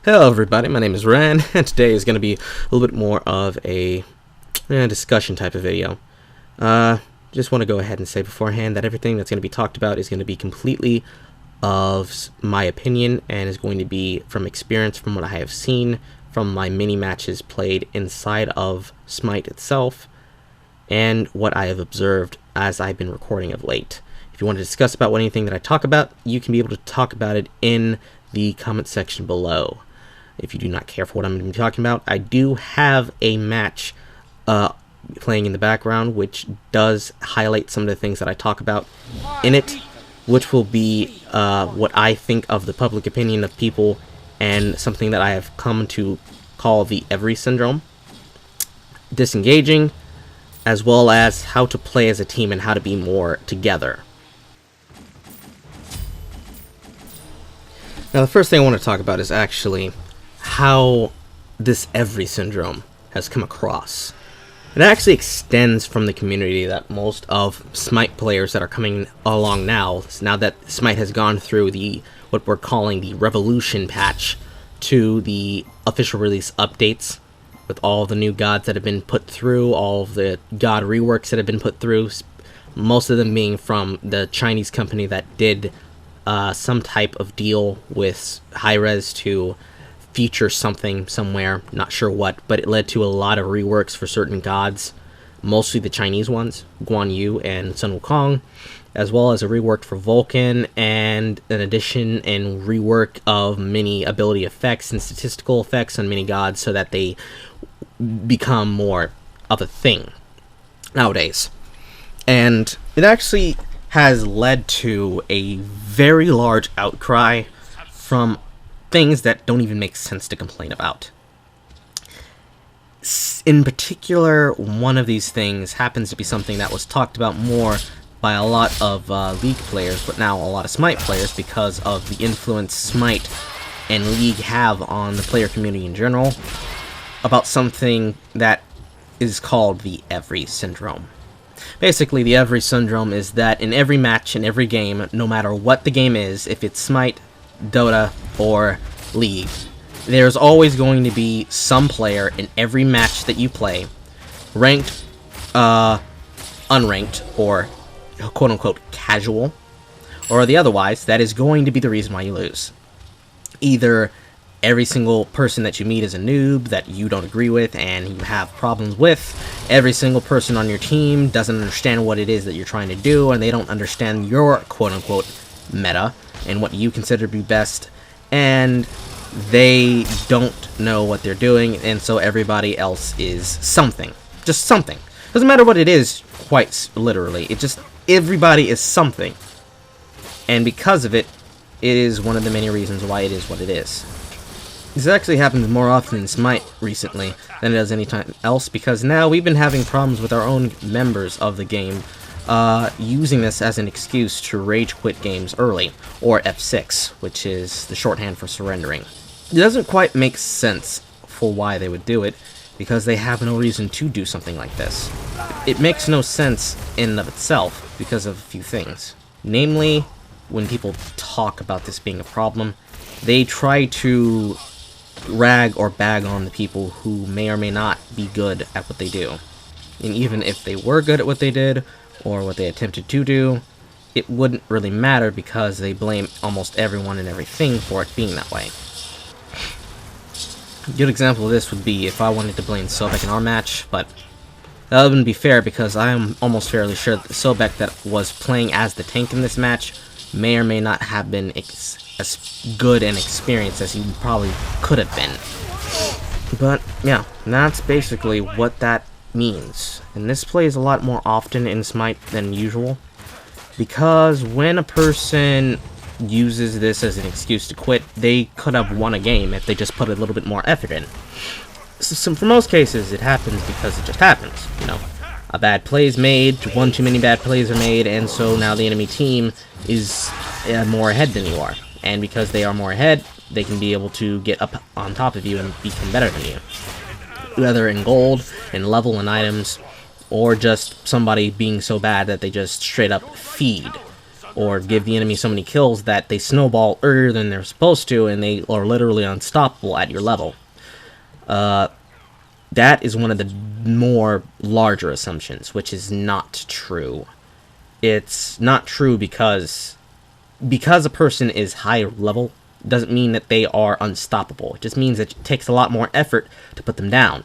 Hello everybody, my name is Ren, and today is going to be a little bit more of a discussion type of video. Just want to go ahead and say beforehand that everything that's going to be talked about is going to be completely of my opinion, and is going to be from experience, from what I have seen, from my mini matches played inside of Smite itself, and what I have observed as I've been recording of late. If you want to discuss about anything that I talk about, you can be able to talk about it in the comment section below. If you do not care for what I'm going to be talking about, I do have a match playing in the background, which does highlight some of the things that I talk about in it, which will be what I think of the public opinion of people, and something that I have come to call the every syndrome, disengaging, as well as how to play as a team and how to be more together. Now, the first thing I want to talk about is actually how this every syndrome has come across. It actually extends from the community that most of Smite players that are coming along now that Smite has gone through the what we're calling the Revolution patch, to the official release updates, with all the new gods that have been put through, all of the god reworks that have been put through, most of them being from the Chinese company that did some type of deal with Hi-Rez to feature something somewhere, not sure what, but it led to a lot of reworks for certain gods, mostly the Chinese ones, Guan Yu and Sun Wukong, as well as a rework for Vulcan, and an addition and rework of many ability effects and statistical effects on many gods so that they become more of a thing nowadays. And it actually has led to a very large outcry from things that don't even make sense to complain about. In particular, one of these things happens to be something that was talked about more by a lot of League players, but now a lot of Smite players, because of the influence Smite and League have on the player community in general, about something that is called the every syndrome. Basically, the every syndrome is that in every match, in every game, no matter what the game is, if it's Smite, Dota, or League, there's always going to be some player in every match that you play, ranked, unranked, or quote-unquote casual, or the otherwise, that is going to be the reason why you lose. Either every single person that you meet is a noob that you don't agree with and you have problems with, every single person on your team doesn't understand what it is that you're trying to do, and they don't understand your quote-unquote meta and what you consider to be best, and they don't know what they're doing, and so everybody else is something. Just something. Doesn't matter what it is, quite literally. It just, everybody is something. And because of it, it is one of the many reasons why it is what it is. This actually happens more often in Smite recently than it does any time else, because now we've been having problems with our own members of the game using this as an excuse to rage quit games early, or F6, which is the shorthand for surrendering. It doesn't quite make sense for why they would do it, because they have no reason to do something like this. It makes no sense in and of itself because of a few things. Namely, when people talk about this being a problem, they try to rag or bag on the people who may or may not be good at what they do. And even if they were good at what they did, or what they attempted to do, it wouldn't really matter, because they blame almost everyone and everything for it being that way. A good example of this would be if I wanted to blame Sobek in our match, but that wouldn't be fair, because I am almost fairly sure that Sobek that was playing as the tank in this match may or may not have been as good and experienced as he probably could have been. But yeah, that's basically what that means. And this plays a lot more often in Smite than usual, because when a person uses this as an excuse to quit, they could have won a game if they just put a little bit more effort in. So for most cases, it happens because it just happens, you know. A bad play is made, one too many bad plays are made, and so now the enemy team is more ahead than you are. And because they are more ahead, they can be able to get up on top of you and become better than you. Whether in gold, in level, and items, or just somebody being so bad that they just straight up feed or give the enemy so many kills that they snowball earlier than they're supposed to, and they are literally unstoppable at your level. That is one of the more larger assumptions, which is not true. It's not true because a person is higher level doesn't mean that they are unstoppable. It just means that it takes a lot more effort to put them down,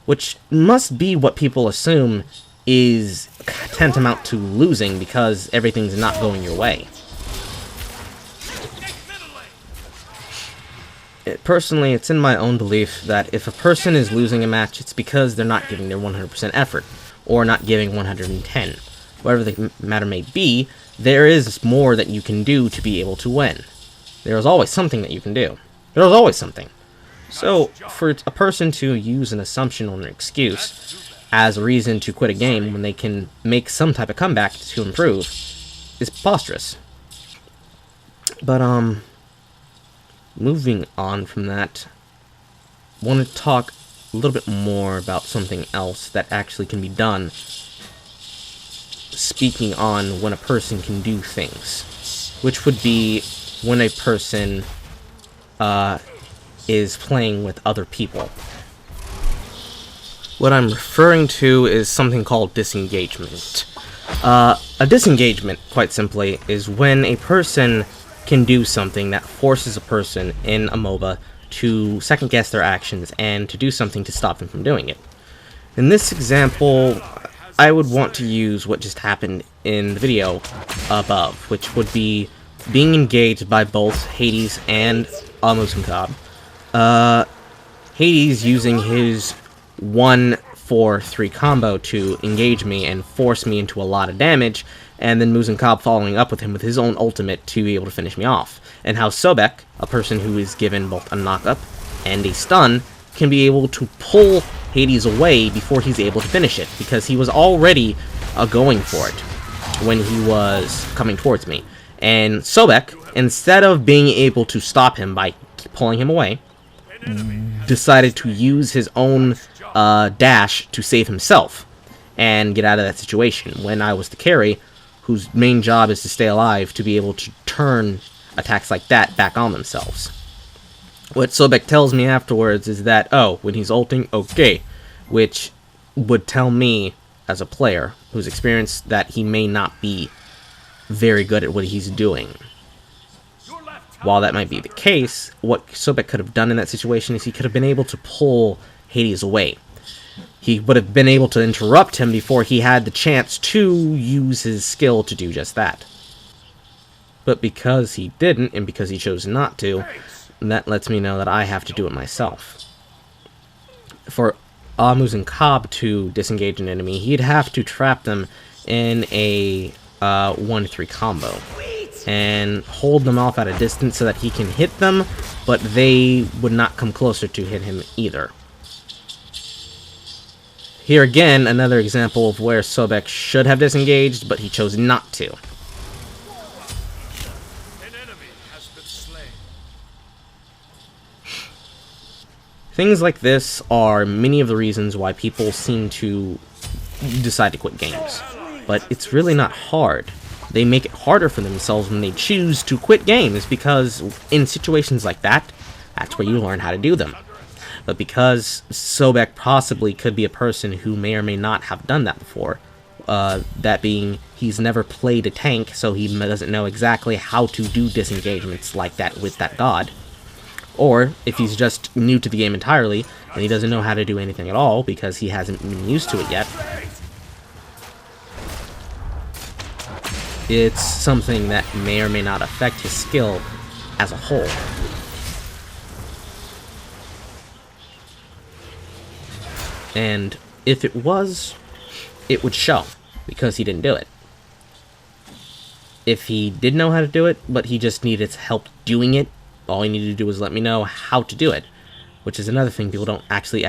which must be what people assume is tantamount to losing because everything's not going your way. Personally, it's in my own belief that if a person is losing a match, it's because they're not giving their 100% effort, or not giving 110. Whatever the matter may be, there is more that you can do to be able to win. There is always something that you can do. There is always something. So, for a person to use an assumption or an excuse as a reason to quit a game when they can make some type of comeback to improve is preposterous. But, moving on from that, I want to talk a little bit more about something else that actually can be done. Speaking on when a person can do things, which would be when a person is playing with other people. What I'm referring to is something called disengagement. A disengagement, quite simply, is when a person can do something that forces a person in a MOBA to second-guess their actions and to do something to stop them from doing it. In this example, I would want to use what just happened in the video above, which would be being engaged by both Hades and Muzen Caab. Hades using his 1-4-3 combo to engage me and force me into a lot of damage, and then Muzen Caab following up with him with his own ultimate to be able to finish me off. And how thsoe, a person who is given both a knock-up and a stun, can be able to pull Hades away before he's able to finish it, because he was already going for it when he was coming towards me. And thsoe, instead of being able to stop him by pulling him away, decided to use his own dash to save himself and get out of that situation, when I was the carry, whose main job is to stay alive, to be able to turn attacks like that back on themselves. What thsoe tells me afterwards is that, oh, when he's ulting, okay, which would tell me, as a player who's experienced, that he may not be very good at what he's doing. While that might be the case, what thsoe could have done in that situation is he could have been able to pull Hades away. He would have been able to interrupt him before he had the chance to use his skill to do just that. But because he didn't, and because he chose not to, that lets me know that I have to do it myself. For Muzen Caab to disengage an enemy, he'd have to trap them in a 1-3 combo and hold them off at a distance so that he can hit them, but they would not come closer to hit him either. Here again, another example of where thsoe should have disengaged, but he chose not to. An enemy has been slain. Things like this are many of the reasons why people seem to decide to quit games. But it's really not hard. They make it harder for themselves when they choose to quit games, because in situations like that, that's where you learn how to do them. But because thsoe possibly could be a person who may or may not have done that before, that being he's never played a tank, so he doesn't know exactly how to do disengagements like that with that god. Or if he's just new to the game entirely, and he doesn't know how to do anything at all because he hasn't been used to it yet, it's something that may or may not affect his skill as a whole. And if it was, it would show, because he didn't do it. If he did know how to do it, but he just needed help doing it, all he needed to do was let me know how to do it, which is another thing people don't actually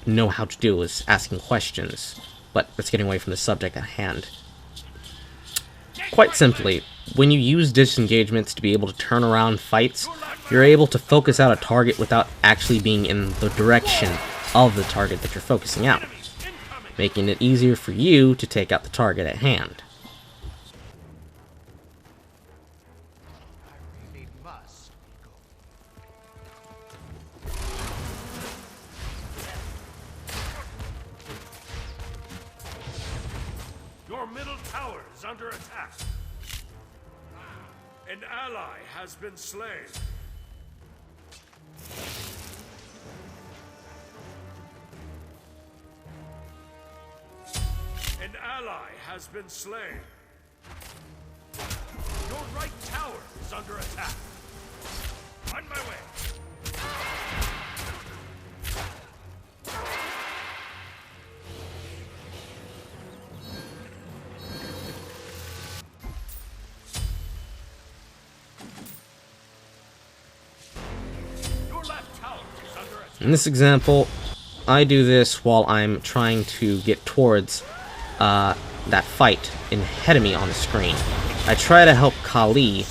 know how to do, is asking questions. But that's getting away from the subject at hand. Quite simply, when you use disengagements to be able to turn around fights, you're able to focus out a target without actually being in the direction of the target that you're focusing out, making it easier for you to take out the target at hand. Your middle tower is under attack. An ally has been slain. An ally has been slain. Your right tower is under attack. On my way. Your left tower is under attack. In this example, I do this while I'm trying to get towards that fight ahead of me on the screen. I try to help Kali,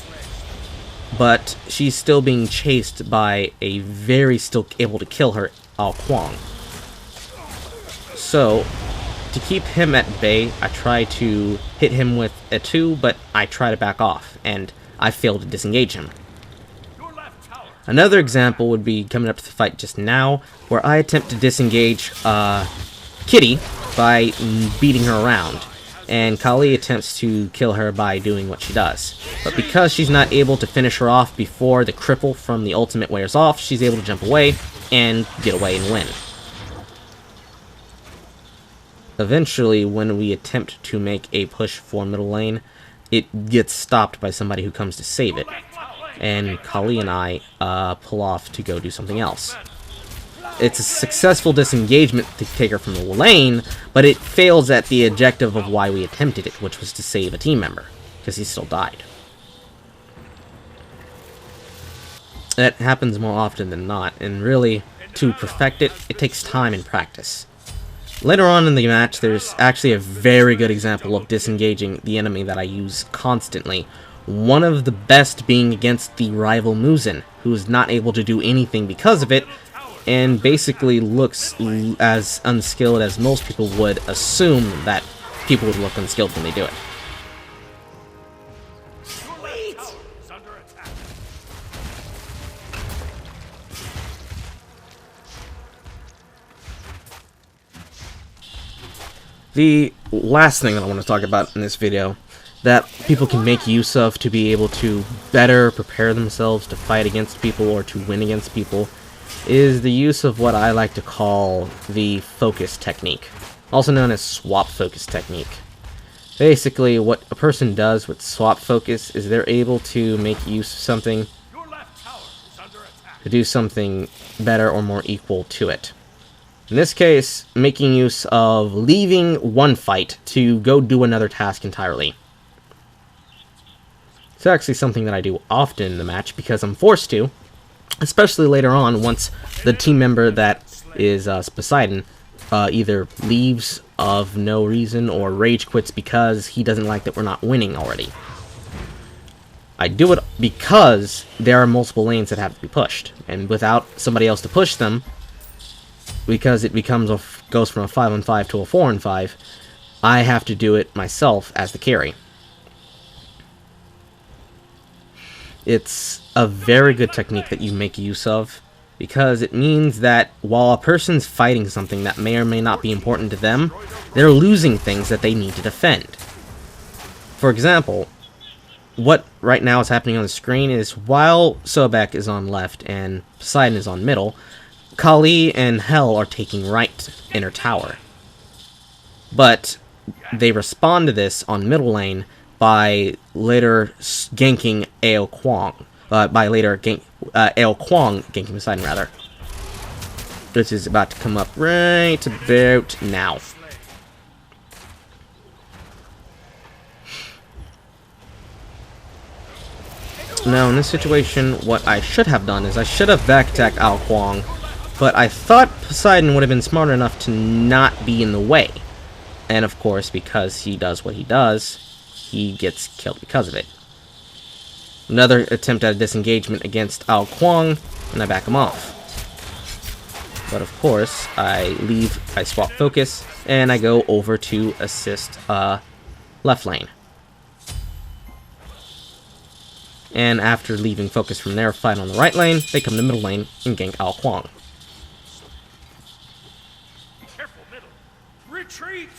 but she's still being chased by a very still able to kill her Ao Kuang. So, to keep him at bay, I try to hit him with a 2, but I try to back off, and I fail to disengage him. Another example would be coming up to the fight just now, where I attempt to disengage Kitty by beating her around, and Kali attempts to kill her by doing what she does. But because she's not able to finish her off before the cripple from the ultimate wears off, she's able to jump away and get away and win. Eventually, when we attempt to make a push for middle lane, it gets stopped by somebody who comes to save it, and Kali and I pull off to go do something else. It's a successful disengagement to take her from the lane, but it fails at the objective of why we attempted it, which was to save a team member, because he still died. That happens more often than not, and really, to perfect it, it takes time and practice. Later on in the match, there's actually a very good example of disengaging the enemy that I use constantly. One of the best being against the rival Muzen, who is not able to do anything because of it, and basically looks as unskilled as most people would assume that people would look unskilled when they do it. The last thing that I want to talk about in this video that people can make use of to be able to better prepare themselves to fight against people or to win against people is the use of what I like to call the focus technique, also known as swap focus technique. Basically, what a person does with swap focus is they're able to make use of something to do something better or more equal to it. In this case, making use of leaving one fight to go do another task entirely. It's actually something that I do often in the match because I'm forced to, especially later on once the team member that is Poseidon either leaves of no reason or rage quits because he doesn't like that we're not winning already. I do it because there are multiple lanes that have to be pushed, and without somebody else to push them, because it goes from a 5-on-5 to a 4-on-5, I have to do it myself as the carry. It's a very good technique that you make use of, because it means that while a person's fighting something that may or may not be important to them, they're losing things that they need to defend. For example, what right now is happening on the screen is while Sobek is on left and Poseidon is on middle, Kali and Hel are taking right inner tower. But they respond to this on middle lane by later ganking Ao Kuang. Ao Kuang ganking Poseidon, rather. This is about to come up right about now. Now, in this situation, what I should have done is I should have back-attacked Ao Kuang, but I thought Poseidon would have been smart enough to not be in the way. And of course, because he does what he does, he gets killed because of it. Another attempt at a disengagement against Ao Kuang, and I back him off. But of course, I swap focus, and I go over to assist left lane. And after leaving focus from their fight on the right lane, they come to middle lane and gank Ao Kuang. Careful, middle. Retreat!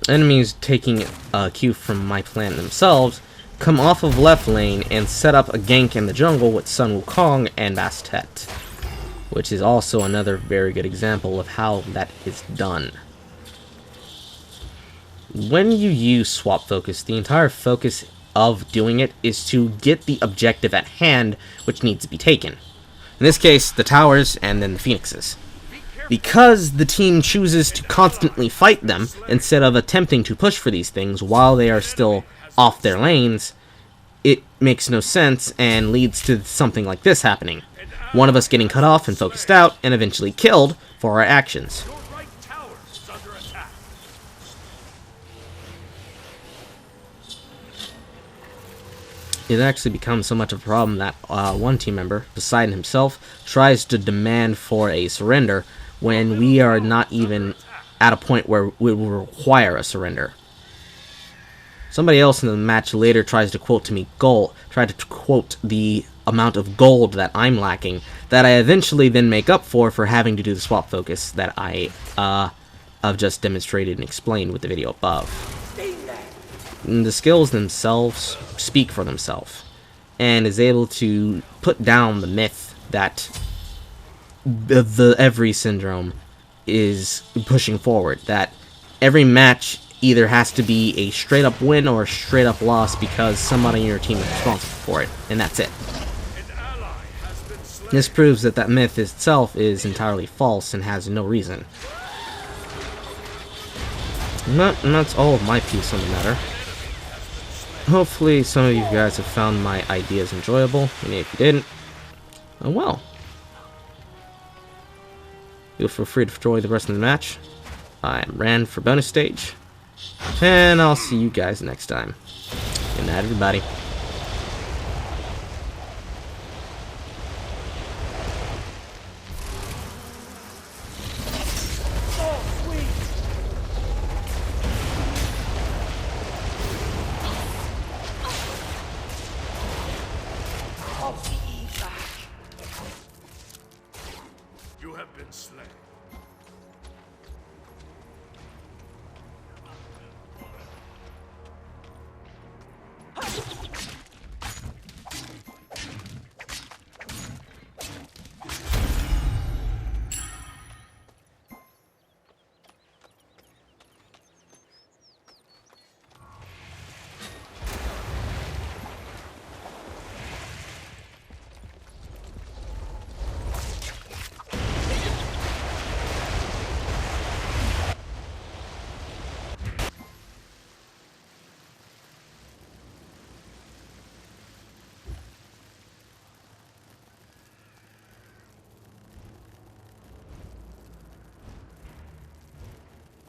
enemies taking a cue from my plan themselves come off of left lane and set up a gank in the jungle with Sun Wukong and Bastet, which is also another very good example of how that is done. When you use swap focus, the entire focus of doing it is to get the objective at hand, which needs to be taken. In this case, the towers and then the phoenixes. Because the team chooses to constantly fight them instead of attempting to push for these things while they are still off their lanes, it makes no sense and leads to something like this happening. One of us getting cut off and focused out and eventually killed for our actions. Your right tower is under attack. It actually becomes so much of a problem that one team member, Poseidon himself, tries to demand for a surrender when we are not even at a point where we will require a surrender. Somebody else in the match later tries to quote the amount of gold that I'm lacking, that I eventually then make up for having to do the swap focus that I have just demonstrated and explained with the video above. And the skills themselves speak for themselves, and is able to put down the myth that the every syndrome is pushing forward, that every match either has to be a straight up win or a straight up loss because somebody in your team is responsible for it, and that's it. An ally has been slain. This proves that that myth itself is entirely false and has no reason. And that's all of my piece on the matter. Hopefully some of you guys have found my ideas enjoyable, and if you didn't, oh well. Feel free to enjoy the rest of the match. I'm Rand for BonuStage, and I'll see you guys next time. Good night, everybody. You have been slain.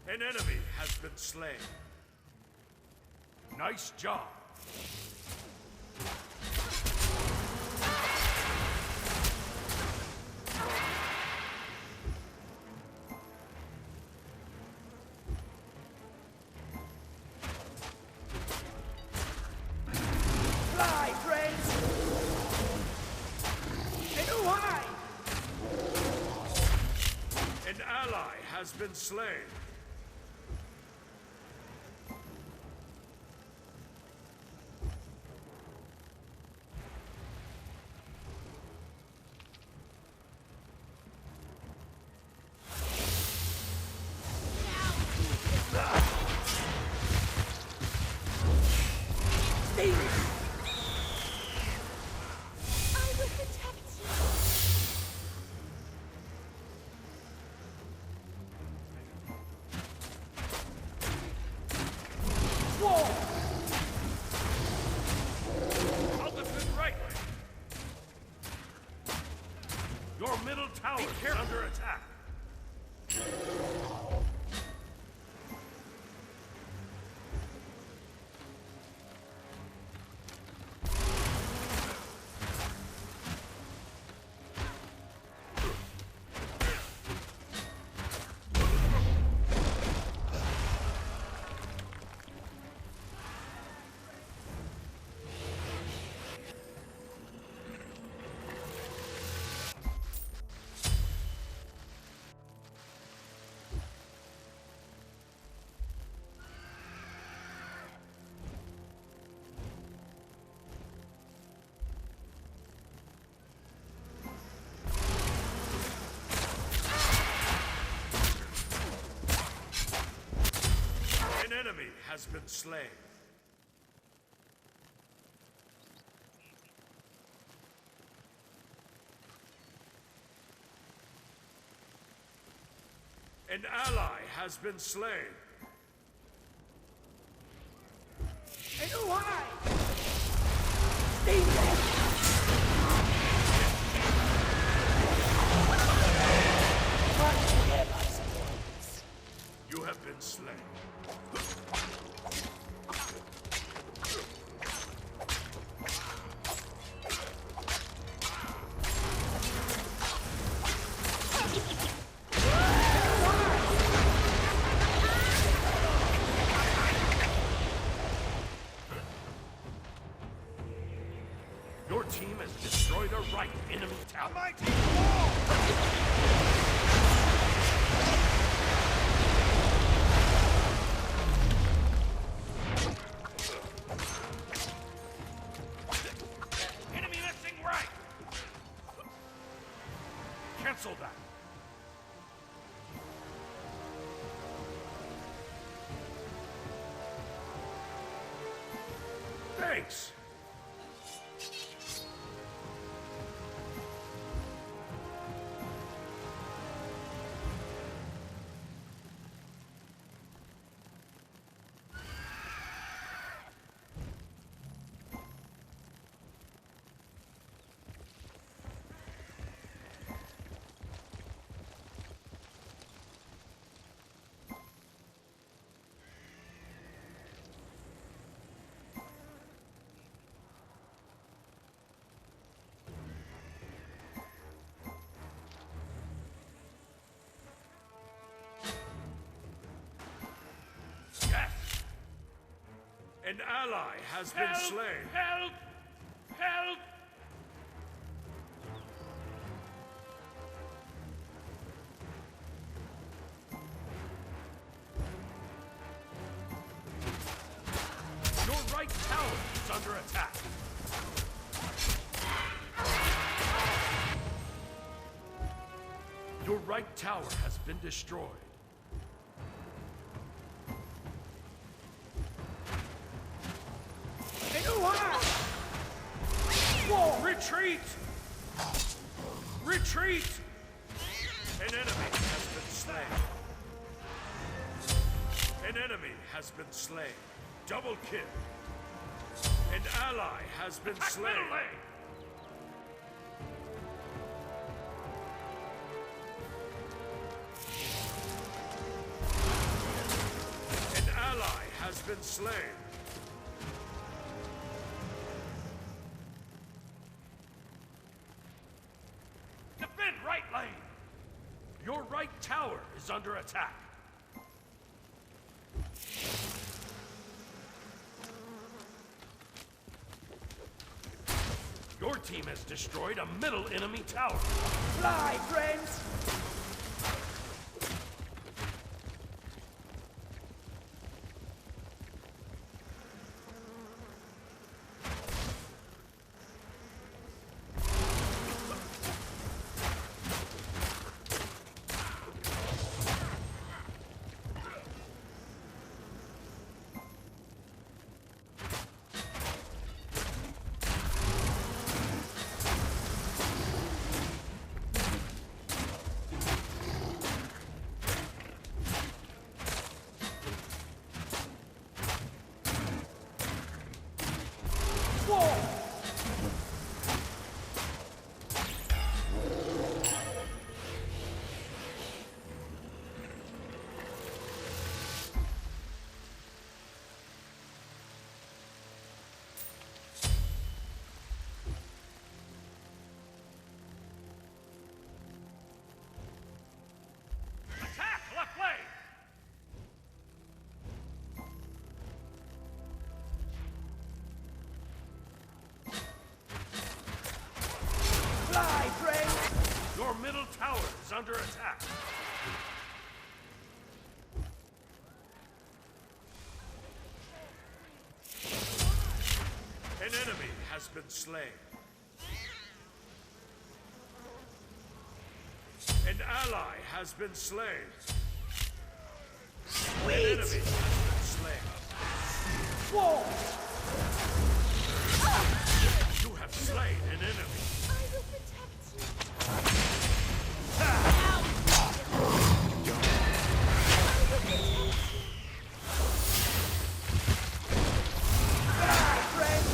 An enemy has been slain. Nice job. Fly, friends! And who high? An ally has been slain. Your middle tower is under attack. has been slain. An ally has been slain. And who I? Stay dead! You have been slain. Your team has destroyed a right enemy tower. My team enemy missing right. Cancel that. Thanks. An ally has been slain. Help! Help! Your right tower is under attack. Your right tower has been destroyed. Whoa! Retreat! Retreat! An enemy has been slain. An enemy has been slain. Double kill. An ally has been slain. An ally has been slain. Defend right lane! Your right tower is under attack. Your team has destroyed a middle enemy tower. Fly, friends! Attack left lane! Fly, friends! Your middle tower is under attack. An enemy has been slain. An ally has been slain. Sweet! An enemy has been slain. War! You have slain an enemy. I will protect you. Fly, friend!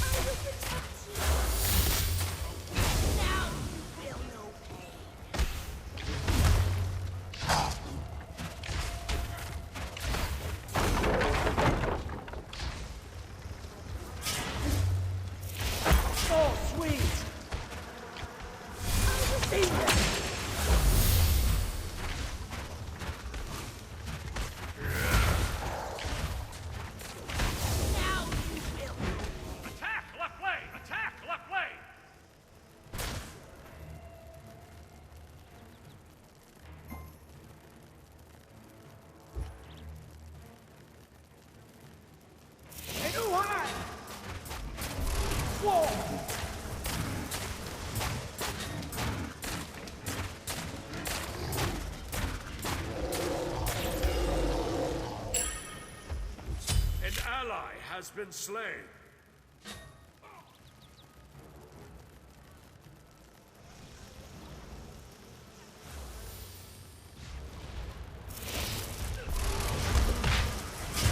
I will protect you. Now you will know pain. So sweet! See that? Now you will know. Attack left lane! Attack left lane! And who I? War! An ally has been slain.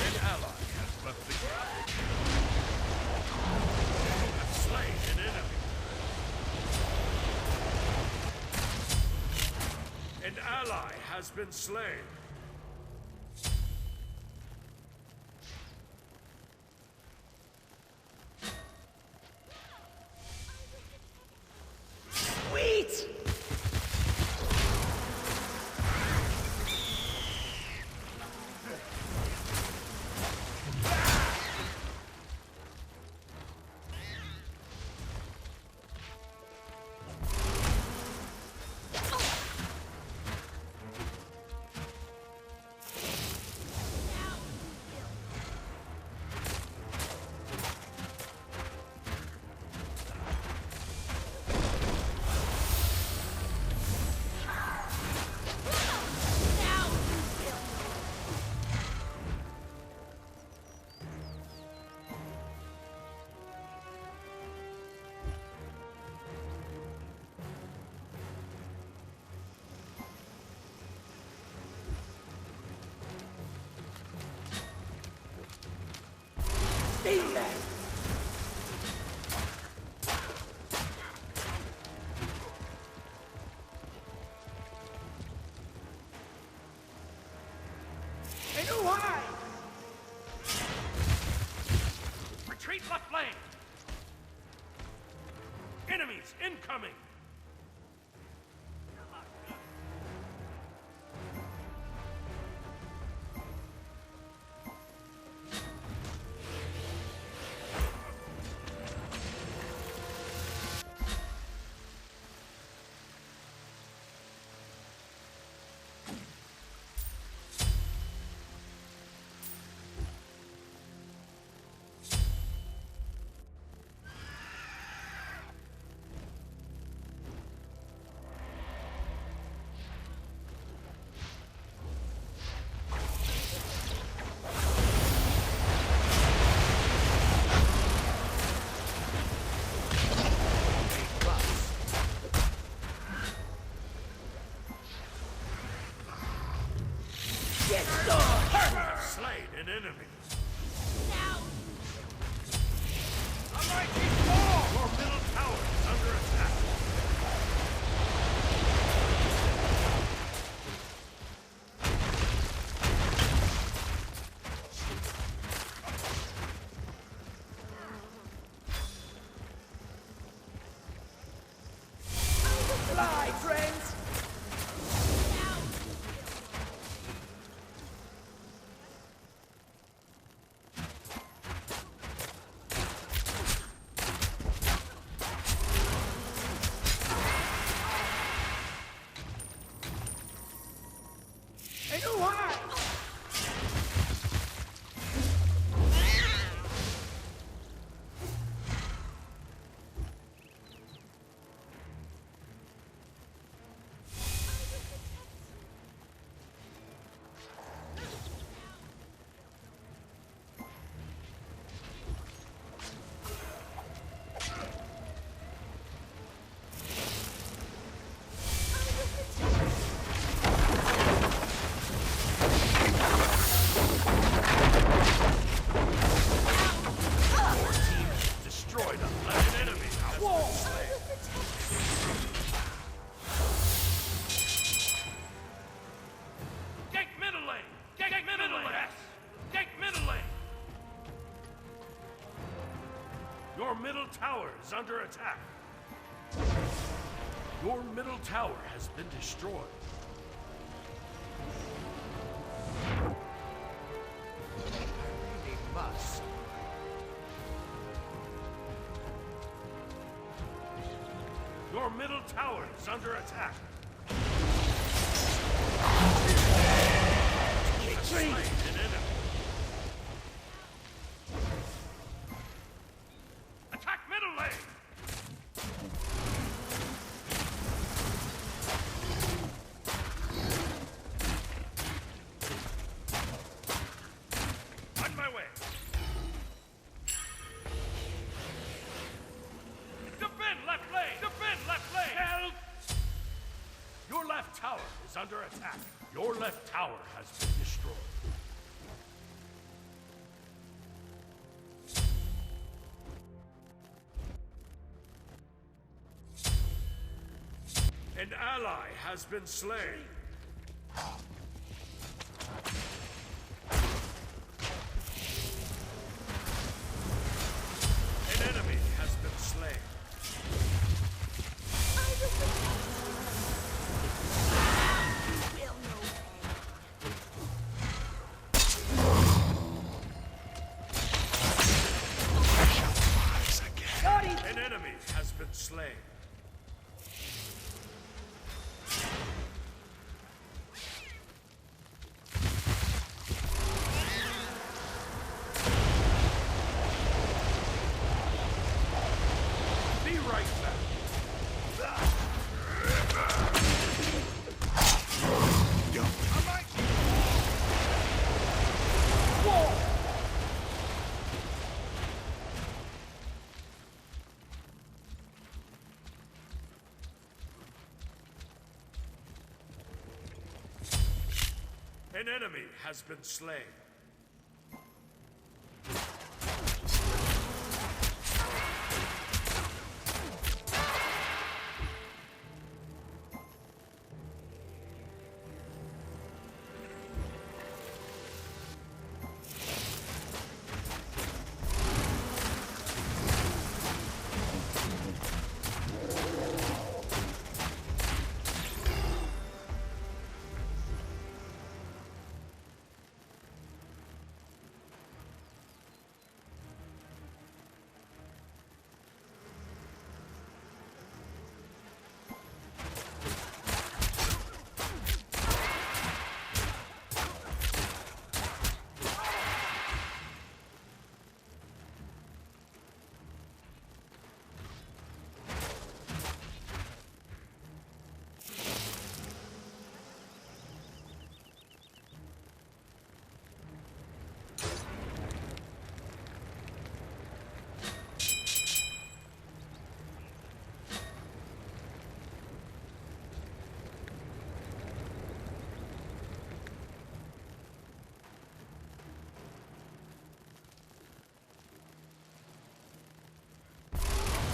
An ally has left the ground. You have slain an enemy. An ally has been slain. Sweet! Now you will know. See that? And who I? Retreat left lane! Enemies incoming! Get some! You have slain an enemy. Now A mighty fall! Your middle tower is under attack. Fly, friends! now Your middle tower is under attack. Your middle tower has been destroyed. I really must. Your middle tower is under attack. Slain an enemy. Attack middle lane. On my way. Defend left lane. Defend left lane. Help! Your left tower is under attack. Your left tower has been destroyed. An ally has been slain. An enemy has been slain. I will protect you. You will know. Got it! An enemy has been slain. Be right back. An enemy has been slain.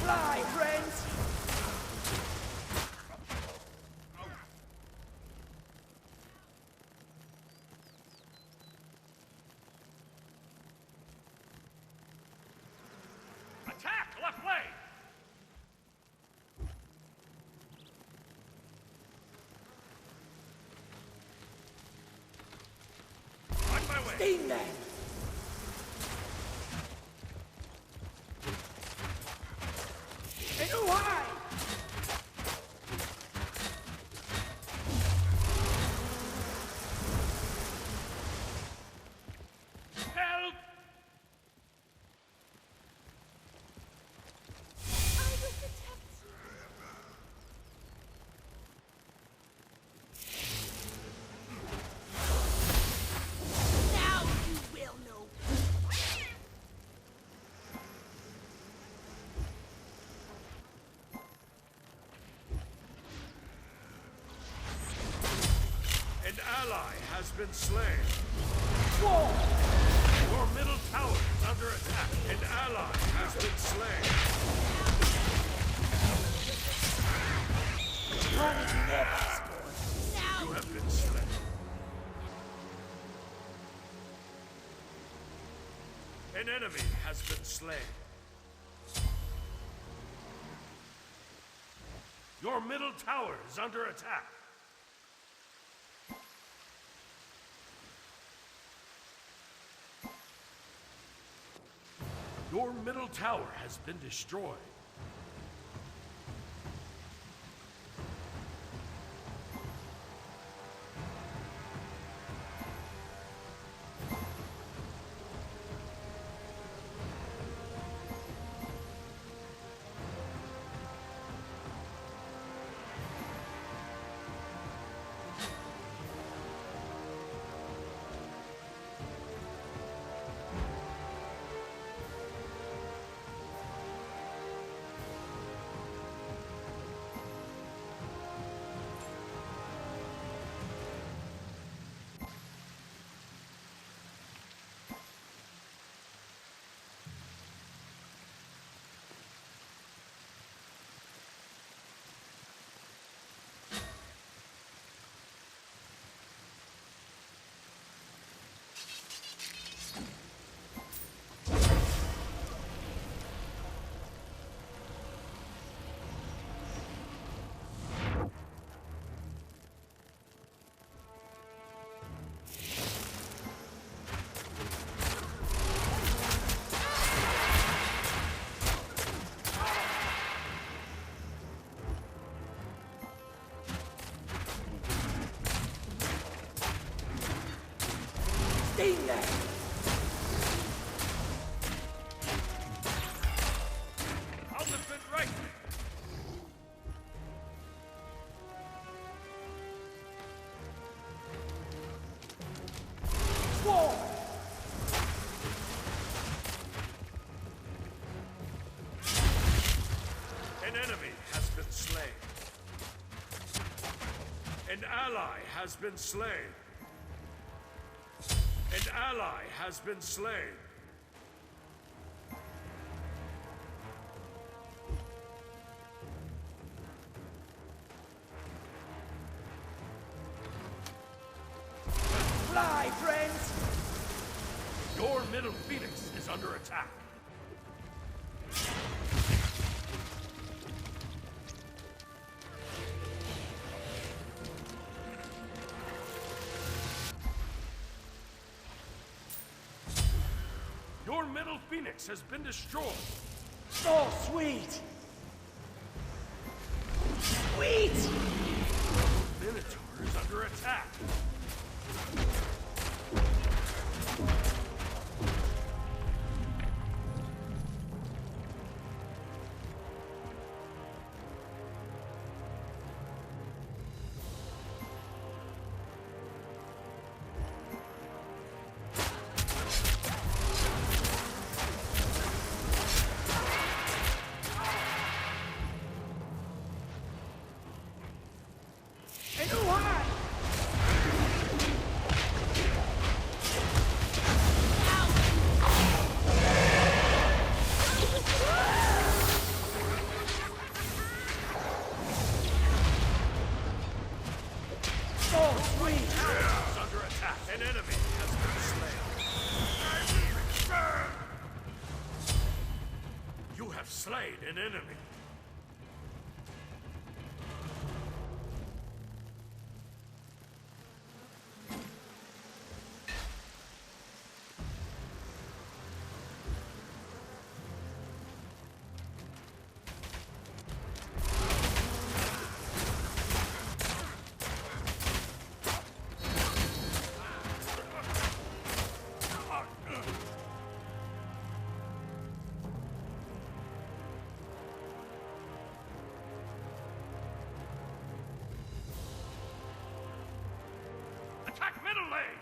Fly, friends! Attack left lane. On my way. Steam them! And who high? Help! I will protect you. Now you will know. An ally has been slain. Whoa! Your middle tower is under attack. An ally has been slain. Opponent never scored. Now You have been slain. An enemy has been slain. Your middle tower is under attack. Your middle tower has been destroyed. Sting them! I'll defend right. Swarm! An enemy has been slain. An ally has been slain. An ally has been slain. Fly, friends! Your middle phoenix is under attack. Your middle phoenix has been destroyed. Oh, sweet! Sweet! Minotaur is under attack. And who high? Oh, sweet! Is under attack. An enemy has been slain. You have slain an enemy. Attack middle lane!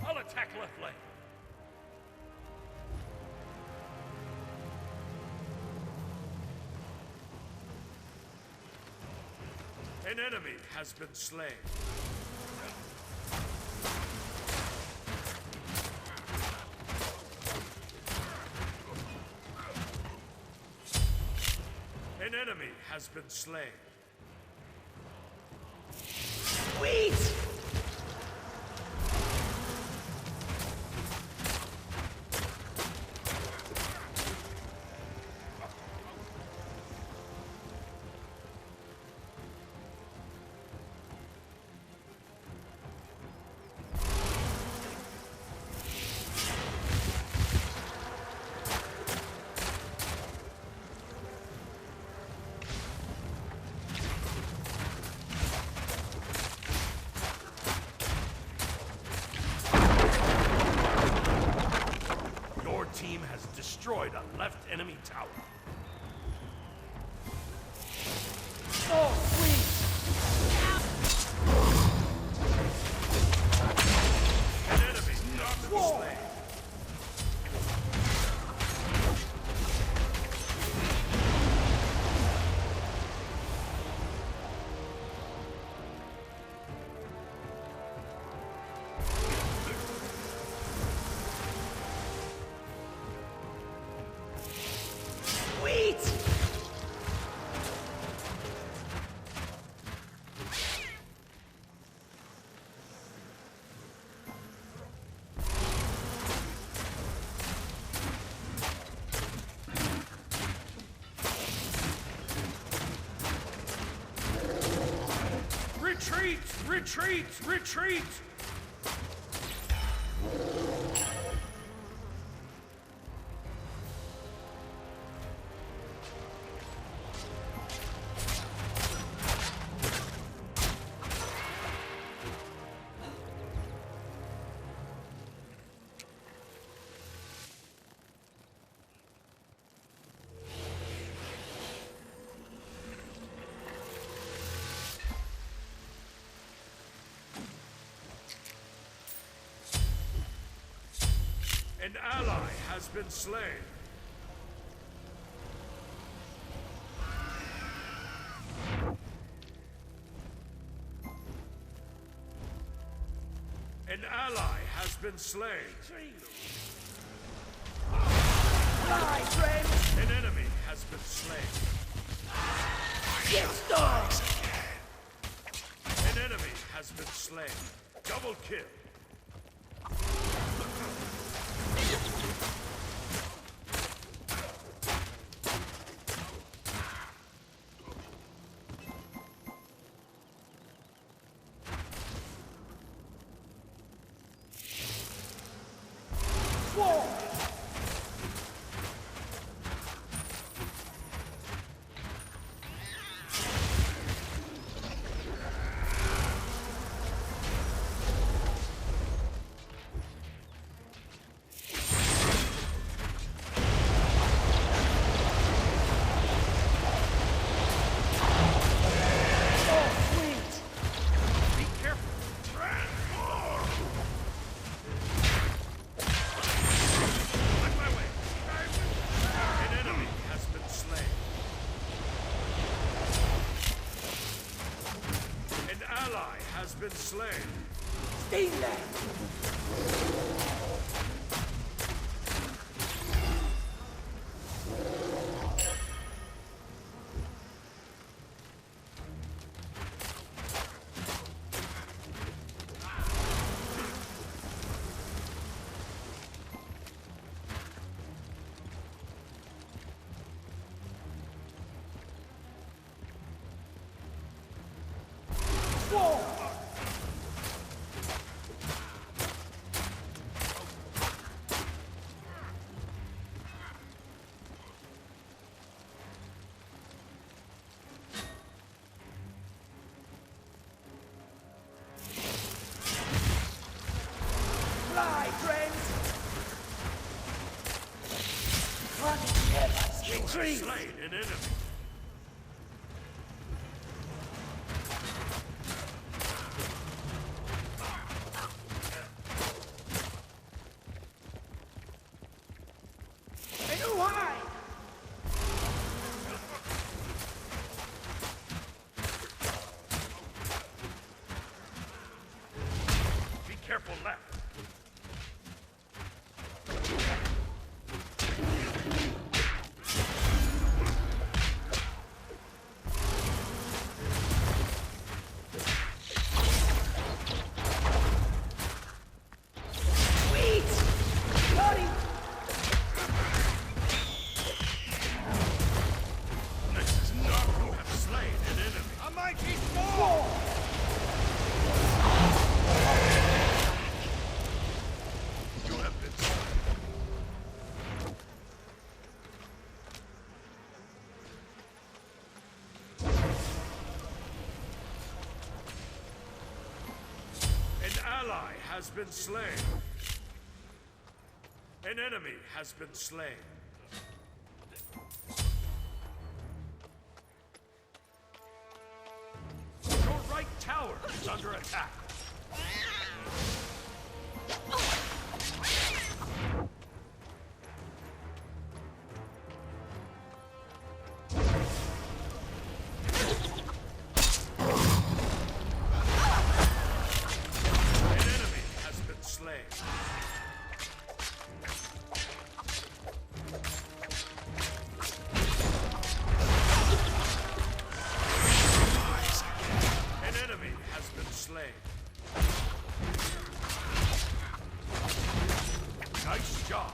I'll attack left lane. An enemy has been slain. An enemy has been slain. Sweet! team has destroyed a left enemy tower. Oh, sweet! An enemy not slain. Sweet! Retreat! Retreat! Retreat! An ally has been slain. An ally has been slain. Fly, friend! An enemy has been slain. Get stung! An enemy has been slain. Double kill. Whoa! Oh, sweet! Be careful. Transform! On my way. An enemy has been slain. An ally has been slain. Steam that! Whoa! Fly, friends! Retreat! Slain an enemy. And who high? Be careful left. Sweet! Bloody! This is not who have slain an enemy. A mighty storm! You have been slain. An ally has been slain. An enemy has been slain. Your right tower is under attack. An enemy has been slain. An enemy has been slain. Nice job.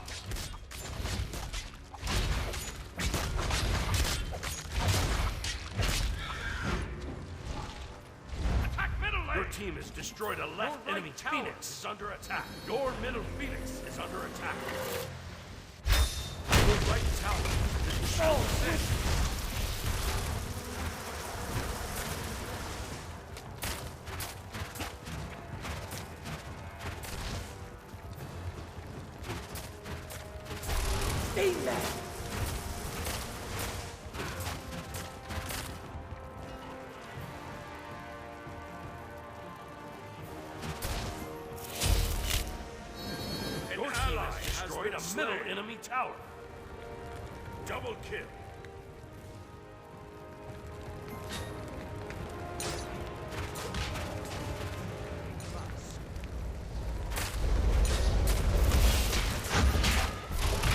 Attack middle lane. Your team has destroyed a left enemy tower. Phoenix is under attack. Your middle Phoenix is under attack. Your right tower is destroyed. Stay back. An ally has destroyed a middle enemy tower. Double kill.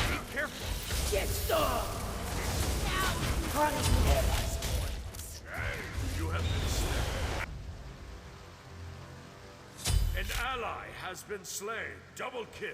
Be careful. Get stuck. Honey, You have been slain. An ally has been slain. Double kill.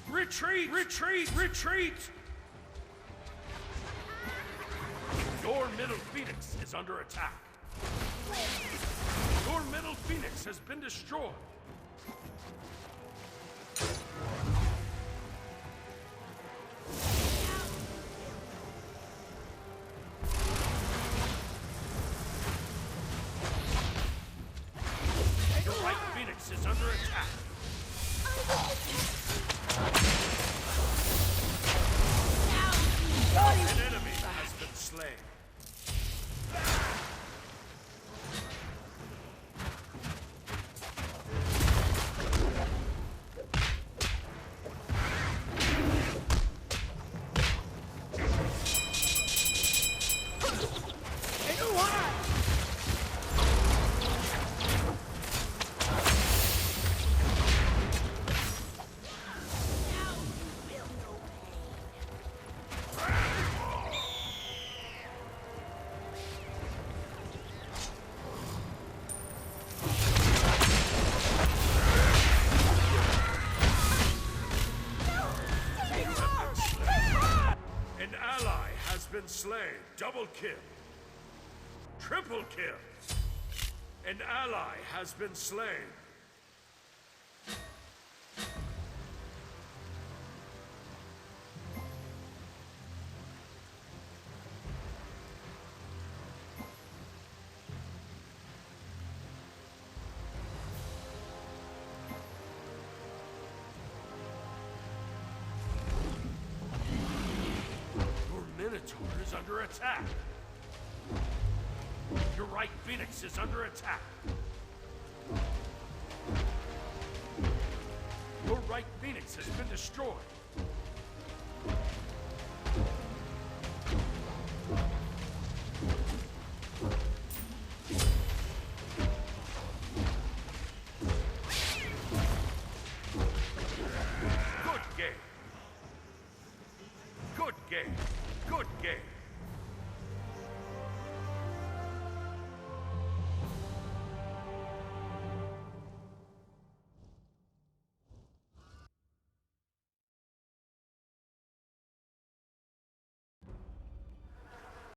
Retreat! Retreat! Retreat! Your middle Phoenix is under attack. Your middle Phoenix has been destroyed. Your right Phoenix is under attack. An enemy has been slain. An ally has been slain. Double kill. Triple kill. An ally has been slain. Minotaur is under attack. Your right Phoenix is under attack. Your right Phoenix has been destroyed. game. Good game.